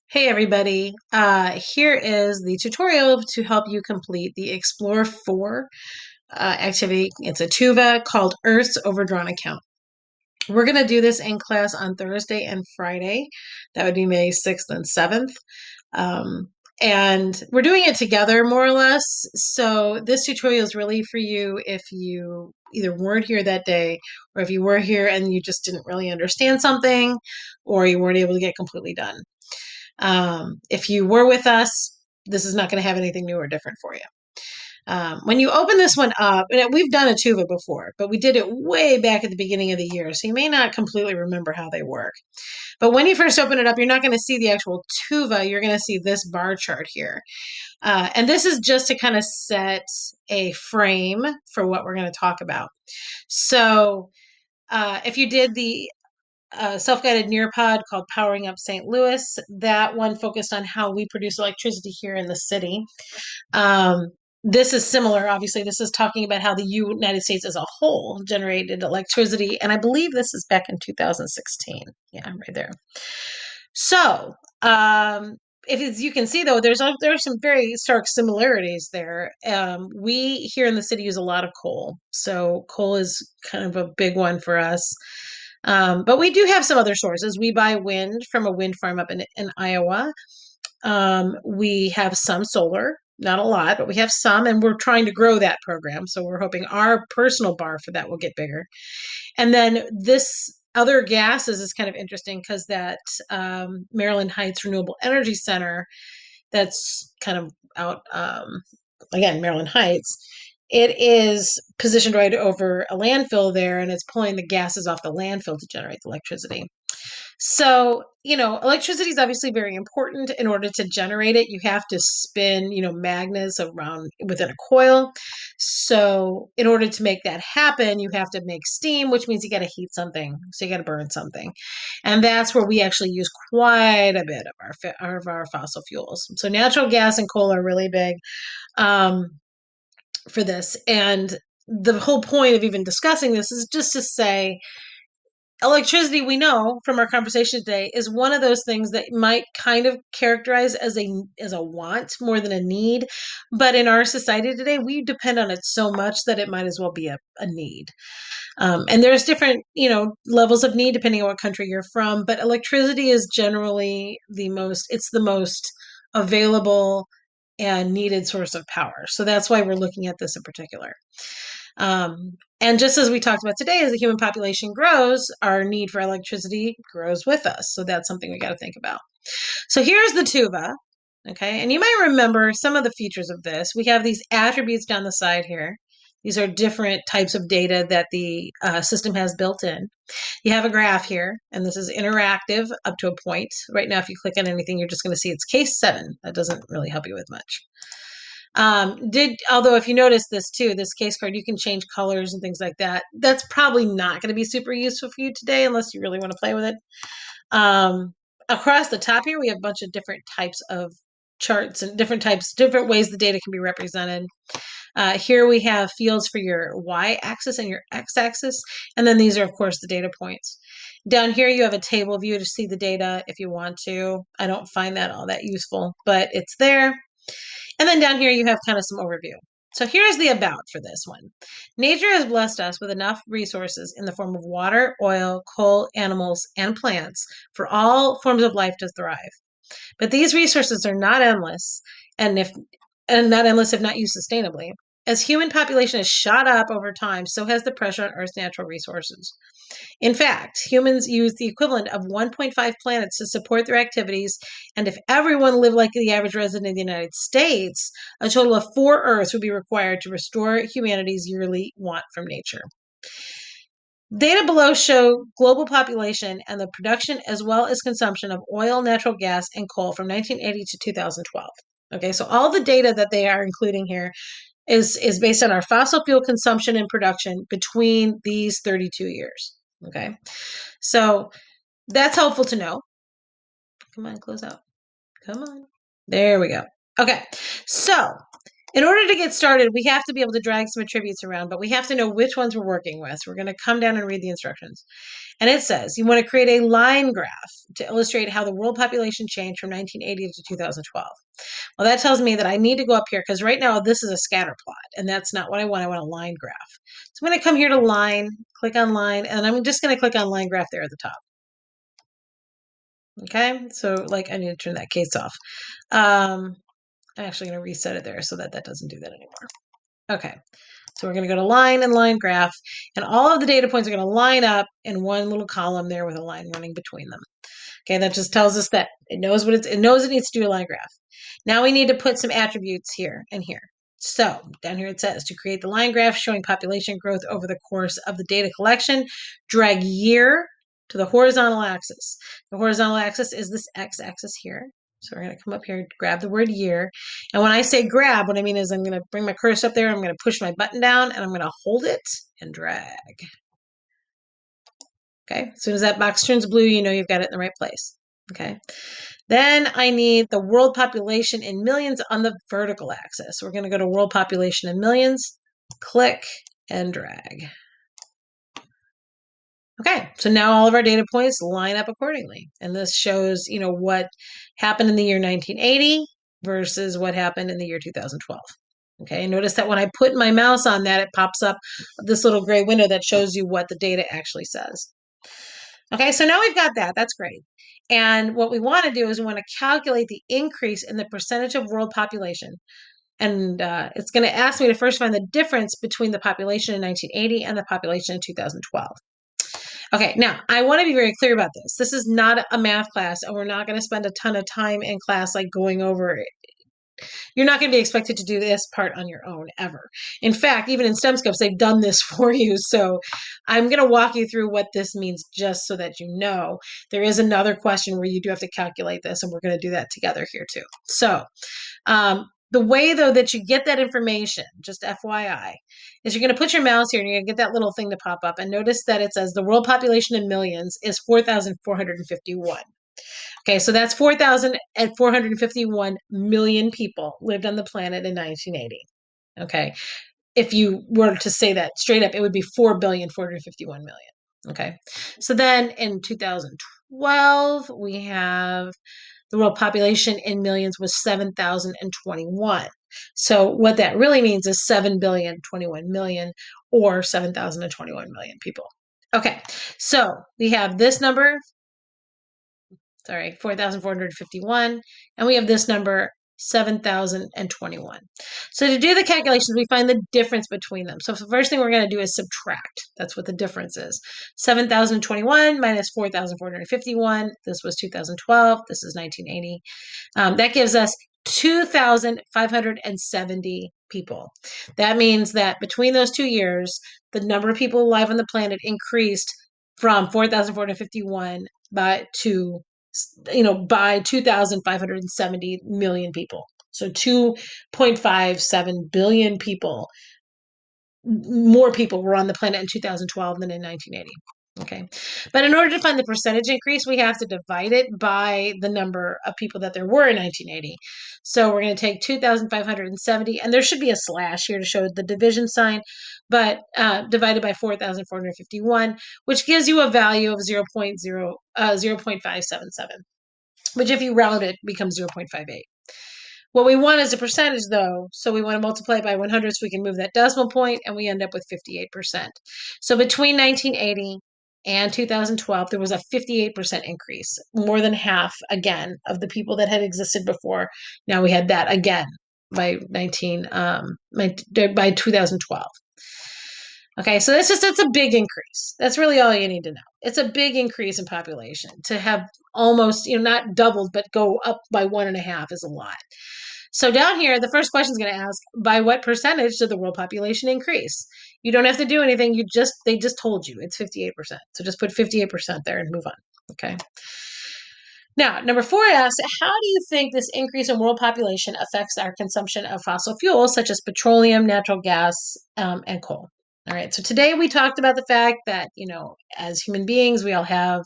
Hey everybody, here is the tutorial to help you complete the Explore 4 activity. It's a Tuva called Earth's Overdrawn account. We're going to do this in class on Thursday and Friday. That would be May 6th and 7th. Um, and we're doing it together more or less. So this tutorial is really for you if you either weren't here that day or if you were here and you just didn't really understand something or you weren't able to get completely done. If you were with us, this is not going to have anything new or different for you. When you open this one up, and we've done a tuba before, but we did it way back at the beginning of the year, so you may not completely remember how they work. But when you first open it up, you're not going to see the actual tuba. You're going to see this bar chart here. And this is just to kind of set a frame for what we're going to talk about. So if you did the self-guided Nearpod called Powering Up St. Louis. That one focused on how we produce electricity here in the city. Um, this is similar. Obviously, this is talking about how the United States as a whole generated electricity, and I believe this is back in 2016. Yeah, right there. So, if as you can see though, there's some very stark similarities there. We here in the city use a lot of coal, so coal is kind of a big one for us. But we do have some other sources. We buy wind from a wind farm up in Iowa. We have some solar, not a lot, but we have some, and we're trying to grow that program. So we're hoping our personal bar for that will get bigger. And then this other gases is kind of interesting because that Maryland Heights Renewable Energy Center, that's kind of out, again, Maryland Heights, it is positioned right over a landfill there, and it's pulling the gases off the landfill to generate the electricity. So, electricity is obviously very important. In order to generate it, you have to spin, magnets around within a coil. So, in order to make that happen, you have to make steam, which means you got to heat something. So, you got to burn something. And that's where we actually use quite a bit of our fossil fuels. So, natural gas and coal are really big um, for this. And the whole point of even discussing this is just to say, electricity, we know from our conversation today, is one of those things that might kind of characterize as a want more than a need. But in our society today, we depend on it so much that it might as well be a need. And there's different, levels of need depending on what country you're from. But electricity is generally it's the most available and needed source of power. So that's why we're looking at this in particular. And just as we talked about today, as the human population grows, our need for electricity grows with us. So that's something we got to think about. So here's the tuba. Okay. And you might remember some of the features of this. We have these attributes down the side here. These are different types of data that the system has built in. You have a graph here, and this is interactive up to a point. Right now, if you click on anything, you're just going to see it's case 7. That doesn't really help you with much. Although if you notice this too, this case card, you can change colors and things like that. That's probably not going to be super useful for you today unless you really want to play with it. Across the top here, we have a bunch of different types of charts and different ways the data can be represented. Here we have fields for your y-axis and your x-axis, and then these are, of course, the data points. Down here, you have a table view to see the data if you want to. I don't find that all that useful, but it's there. And then down here, you have kind of some overview. So here's the about for this one. Nature has blessed us with enough resources in the form of water, oil, coal, animals, and plants for all forms of life to thrive. But these resources are not endless, and not endless if not used sustainably. As human population has shot up over time, so has the pressure on Earth's natural resources. In fact, humans use the equivalent of 1.5 planets to support their activities, and if everyone lived like the average resident of the United States, a total of 4 Earths would be required to restore humanity's yearly want from nature. Data below show global population and the production as well as consumption of oil, natural gas, and coal from 1980 to 2012. Okay, so all the data that they are including here is based on our fossil fuel consumption and production between these 32 years. Okay, so that's helpful to know. Come on, close out. Come on. There we go. Okay, so in order to get started, we have to be able to drag some attributes around, but we have to know which ones we're working with. So we're going to come down and read the instructions. And it says you want to create a line graph to illustrate how the world population changed from 1980 to 2012. Well, that tells me that I need to go up here because right now this is a scatter plot, and that's not what I want. I want a line graph. So I'm going to come here to line, click on line, and I'm just going to click on line graph there at the top. Okay, so like I need to turn that case off. I'm actually going to reset it there so that that doesn't do that anymore. Okay, so we're going to go to line and line graph, and all of the data points are going to line up in one little column there with a line running between them. Okay, that just tells us that it knows what it knows it needs to do a line graph. Now we need to put some attributes here and here. So down here it says to create the line graph showing population growth over the course of the data collection, drag year to the horizontal axis. The horizontal axis is this x-axis here. So we're going to come up here, grab the word year. And when I say grab, what I mean is I'm going to bring my cursor up there, I'm going to push my button down, and I'm going to hold it and drag. Okay, as soon as that box turns blue, you know you've got it in the right place. Okay, then I need the world population in millions on the vertical axis. We're going to go to world population in millions, click, and drag. Okay, so now all of our data points line up accordingly. And this shows, you know, what happened in the year 1980 versus what happened in the year 2012. Okay, notice that when I put my mouse on that, it pops up this little gray window that shows you what the data actually says. Okay, so now we've got that. That's great. And what we want to do is we want to calculate the increase in the percentage of world population. And it's going to ask me to first find the difference between the population in 1980 and the population in 2012. Okay, now I want to be very clear about this. This is not a math class, and we're not going to spend a ton of time in class like going over it. You're not going to be expected to do this part on your own ever. In fact, even in STEM Scopes, they've done this for you. So I'm going to walk you through what this means just so that you know. There is another question where you do have to calculate this, and we're going to do that together here too. So the way, though, that you get that information, just FYI, is you're going to put your mouse here and you're going to get that little thing to pop up. And notice that it says the world population in millions is 4,451. Okay, so that's 4,451 million people lived on the planet in 1980. Okay, if you were to say that straight up, it would be 4,451 million. Okay, so then in 2012, we have the world population in millions was 7,021. So what that really means is 7,021 million or 7,021 million people. Okay, so we have this number, 4,451, and we have this number, 7,021. So to do the calculations, we find the difference between them. So the first thing we're going to do is subtract. That's what the difference is. 7,021 minus 4,451. This was 2012. This is 1980. That gives us 2,570 people. That means that between those 2 years, the number of people alive on the planet increased from 4,451 by 2,570 million people. So 2.57 billion people, more people were on the planet in 2012 than in 1980. Okay, but in order to find the percentage increase, we have to divide it by the number of people that there were in 1980. So we're going to take 2,570, and there should be a slash here to show the division sign, but divided by 4,451, which gives you a value of 0.577, which if you round it becomes 0.58. What we want is a percentage, though, so we want to multiply it by 100 so we can move that decimal point, and we end up with 58%. So between 1980 and 2012, there was a 58% increase, more than half, again, of the people that had existed before. Now we had that again by 2012. Okay, so that's a big increase. That's really all you need to know. It's a big increase in population. To have almost, not doubled, but go up by 1.5 is a lot. So down here, the first question is going to ask, by what percentage did the world population increase? You don't have to do anything. They just told you it's 58%. So just put 58% there and move on. Okay. Now, number 4 asks, how do you think this increase in world population affects our consumption of fossil fuels, such as petroleum, natural gas, and coal? All right, so today we talked about the fact that, as human beings, we all have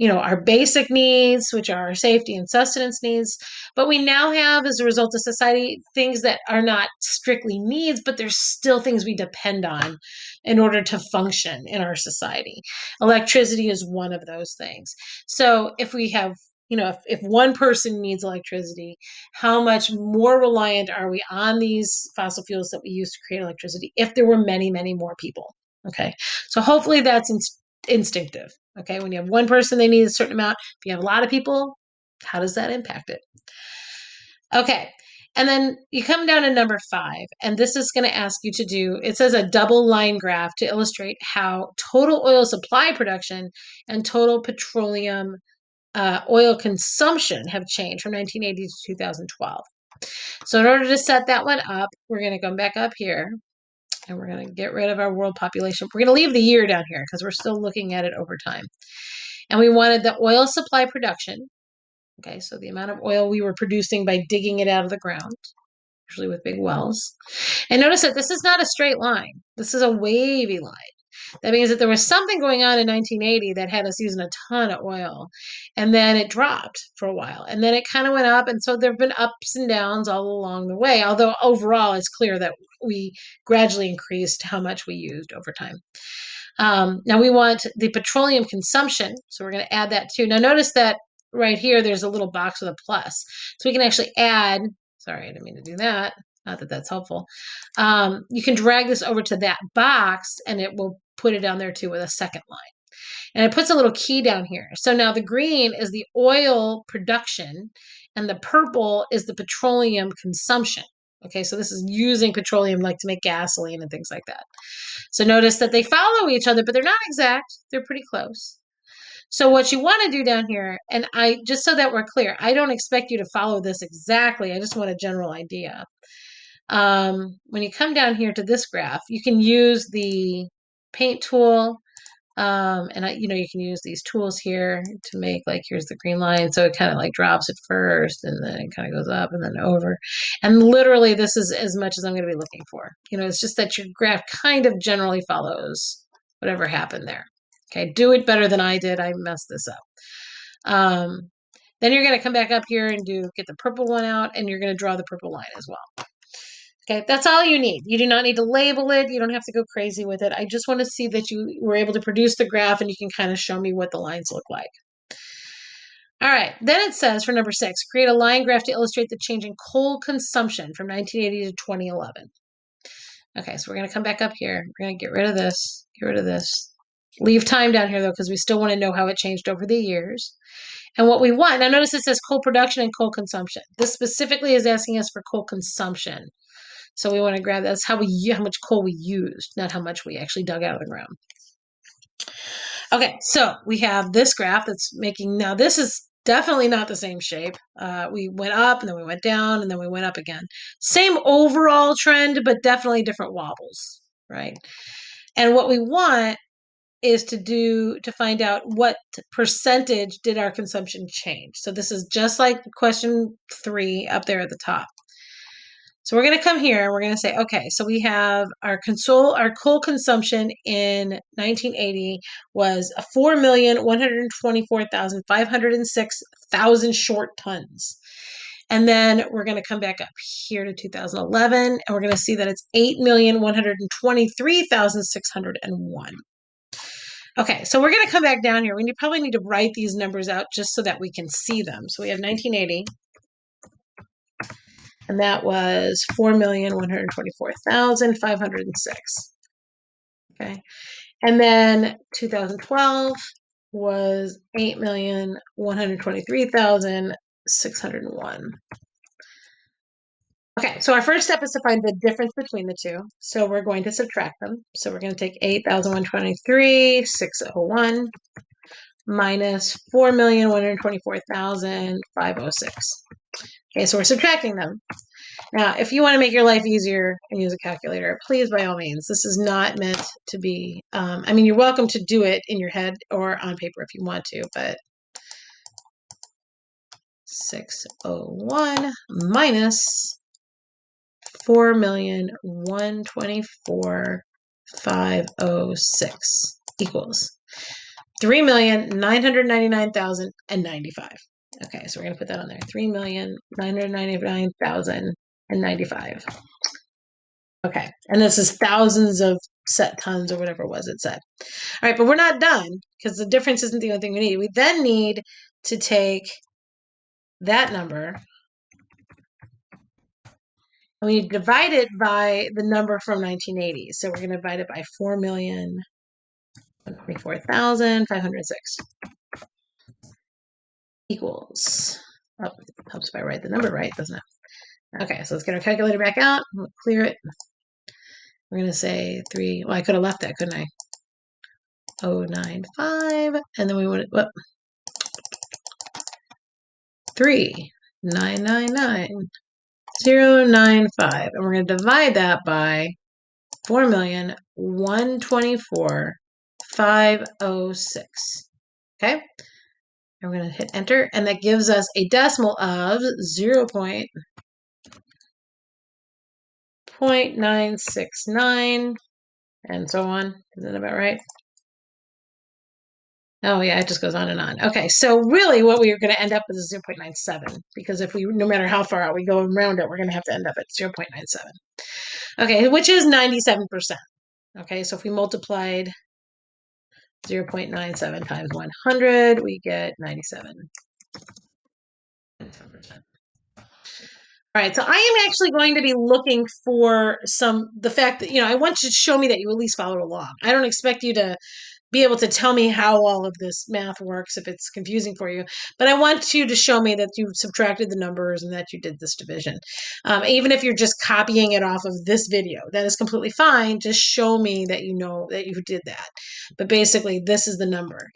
our basic needs, which are our safety and sustenance needs. But we now have, as a result of society, things that are not strictly needs, but there's still things we depend on in order to function in our society. Electricity is one of those things. So if we have, if one person needs electricity, how much more reliant are we on these fossil fuels that we use to create electricity if there were many, many more people? Okay. So hopefully that's instinctive. Okay. When you have one person, they need a certain amount. If you have a lot of people, how does that impact it? Okay. And then you come down to number 5, and this is going to ask you to do, it says a double line graph to illustrate how total oil supply production and total petroleum oil consumption have changed from 1980 to 2012. So in order to set that one up, we're going to come back up here and we're going to get rid of our world population. We're going to leave the year down here because we're still looking at it over time. And we wanted the oil supply production. Okay, so the amount of oil we were producing by digging it out of the ground, usually with big wells. And notice that this is not a straight line. This is a wavy line. That means that there was something going on in 1980 that had us using a ton of oil. And then it dropped for a while. And then it kind of went up. And so there have been ups and downs all along the way. Although overall, it's clear that we gradually increased how much we used over time. Now we want the petroleum consumption. So we're going to add that too. Now notice that right here, there's a little box with a plus. So we can actually add, sorry, I didn't mean to do that. Not that that's helpful. You can drag this over to that box and it will put it down there too with a second line. And it puts a little key down here. So now the green is the oil production and the purple is the petroleum consumption. Okay, so this is using petroleum like to make gasoline and things like that. So notice that they follow each other, but they're not exact. They're pretty close. So what you want to do down here, and just so that we're clear, I don't expect you to follow this exactly. I just want a general idea. When you come down here to this graph, you can use the paint tool, and you can use these tools here to make, like, here's the green line. So it kind of like drops at first and then it kind of goes up and then over. And literally this is as much as I'm going to be looking for. It's just that your graph kind of generally follows whatever happened there. Okay, do it better than I did. I messed this up. Then you're going to come back up here and get the purple one out, and you're going to draw the purple line as well. Okay, that's all you need. You do not need to label it. You don't have to go crazy with it. I just want to see that you were able to produce the graph and you can kind of show me what the lines look like. All right, then it says for number 6, create a line graph to illustrate the change in coal consumption from 1980 to 2011. Okay, so we're going to come back up here. We're going to get rid of this, Leave time down here, though, because we still want to know how it changed over the years. And what we want, now notice it says coal production and coal consumption. This specifically is asking us for coal consumption. So we want to grab that's how much coal we used, not how much we actually dug out of the ground. Okay, so we have this graph that's making, now this is definitely not the same shape. We went up and then we went down and then we went up again. Same overall trend, but definitely different wobbles, right? And what we want is to find out what percentage did our consumption change. So this is just like question 3 up there at the top. So we're going to come here and we're going to say, okay, so we have our coal consumption in 1980 was 4,124,506 short tons. And then we're going to come back up here to 2011 and we're going to see that it's 8,123,601. Okay, so we're going to come back down here. We probably need to write these numbers out just so that we can see them. So we have 1980. And that was 4,124,506. Okay. And then 2012 was 8,123,601. Okay, so our first step is to find the difference between the two. So we're going to subtract them. So we're going to take 8,123,601 minus 4,124,506. Okay, so we're subtracting them. Now, if you want to make your life easier and use a calculator, please, by all means. This is not meant to be, you're welcome to do it in your head or on paper if you want to, but 601 minus 4,124,506 equals. 3,999,095. Okay, so we're going to put that on there. 3,999,095. Okay, and this is thousands of set tons or whatever it was it said. All right, but we're not done because the difference isn't the only thing we need. We then need to take that number and we divide it by the number from 1980. So we're going to divide it by 4,124,506 equals. Oh, it helps if I write the number right, doesn't it? Okay, so let's get our calculator back out. We'll clear it. We're going to say 3. Well, I could have left that, couldn't I? 095. And then we would, 3,999,095. And we're going to divide that by 4,124,506. Okay? And we're going to hit enter, and that gives us a decimal of 0.969, and so on. Is that about right? Oh yeah, it just goes on and on. Okay, so really what we are going to end up with is 0.97, because if we, no matter how far out we go around it, we're going to have to end up at 0.97. Okay, which is 97%. Okay, so if we multiplied 0.97 times 100, we get 97. All right, so I am actually going to be looking for the fact that, I want you to show me that you at least follow along. I don't expect you to be able to tell me how all of this math works if it's confusing for you. But I want you to show me that you subtracted the numbers and that you did this division. Even if you're just copying it off of this video, that is completely fine. Just show me that you know that you did that. But basically, this is the number.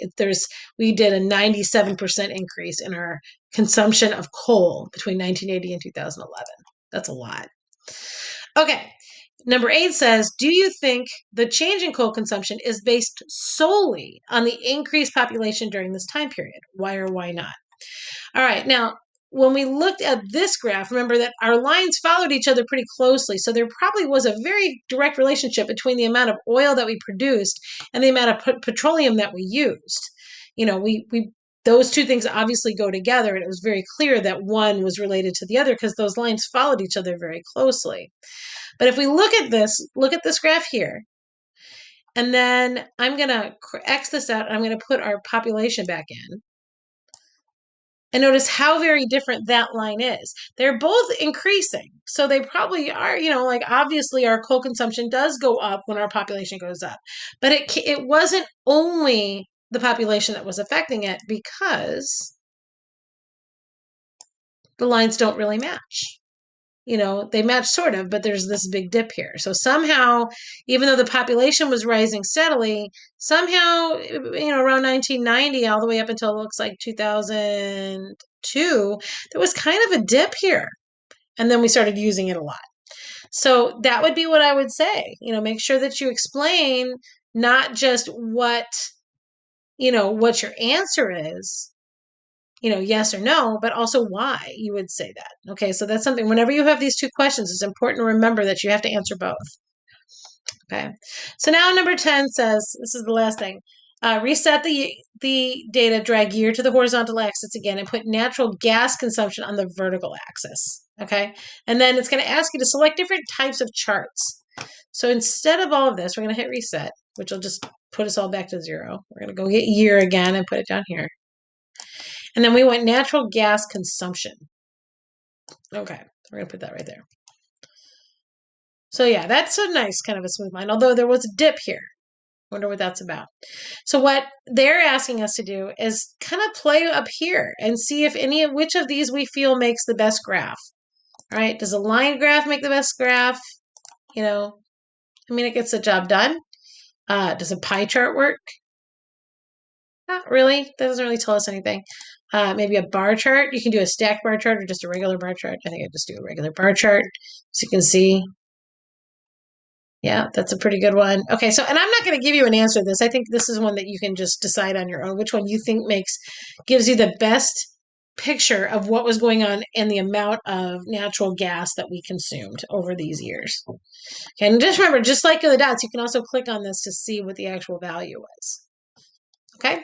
We did a 97% increase in our consumption of coal between 1980 and 2011. That's a lot. Okay. Number 8 says, do you think the change in coal consumption is based solely on the increased population during this time period? Why or why not? All right, now, when we looked at this graph, remember that our lines followed each other pretty closely, so there probably was a very direct relationship between the amount of oil that we produced and the amount of petroleum that we used. Those two things obviously go together, and it was very clear that one was related to the other because those lines followed each other very closely. But if we look at this graph here, and then I'm going to X this out, and I'm going to put our population back in. And notice how very different that line is. They're both increasing. So they probably are, obviously our coal consumption does go up when our population goes up. But it wasn't only the population that was affecting it, because the lines don't really match. They match sort of, but there's this big dip here. So somehow, even though the population was rising steadily, somehow, around 1990, all the way up until it looks like 2002, there was kind of a dip here. And then we started using it a lot. So that would be what I would say. Make sure that you explain not just what your answer is, yes or no, but also why you would say that. Okay, so that's something, whenever you have these two questions, it's important to remember that you have to answer both. Okay, so now number 10 says, this is the last thing, reset the data, drag year to the horizontal axis again, and put natural gas consumption on the vertical axis. Okay, and then it's going to ask you to select different types of charts. So instead of all of this, we're going to hit reset, which will just put us all back to 0. We're going to go get year again and put it down here. And then we want natural gas consumption. Okay, we're going to put that right there. So yeah, that's a nice kind of a smooth line, although there was a dip here. Wonder what that's about. So what they're asking us to do is kind of play up here and see if which of these we feel makes the best graph. All right, does a line graph make the best graph? It gets the job done. Does a pie chart work? Not really. That doesn't really tell us anything. Maybe a bar chart. You can do a stacked bar chart or just a regular bar chart. I think I'd just do a regular bar chart so you can see. Yeah, that's a pretty good one. Okay, so, and I'm not going to give you an answer to this. I think this is one that you can just decide on your own, which one you think gives you the best picture of what was going on and the amount of natural gas that we consumed over these years. Okay, and just remember, just like the dots, you can also click on this to see what the actual value was. Okay,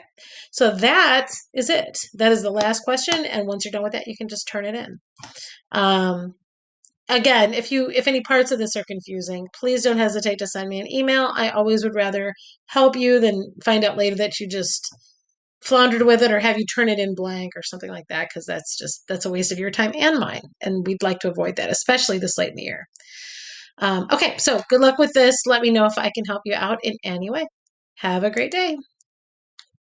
so that is it. That is the last question. And once you're done with that, you can just turn it in. Um, Again, if any parts of this are confusing, please don't hesitate to send me an email. I always would rather help you than find out later that you just floundered with it or have you turn it in blank or something like that, because that's a waste of your time and mine. And we'd like to avoid that, especially this late in the year. Okay, so good luck with this. Let me know if I can help you out in any way. Have a great day.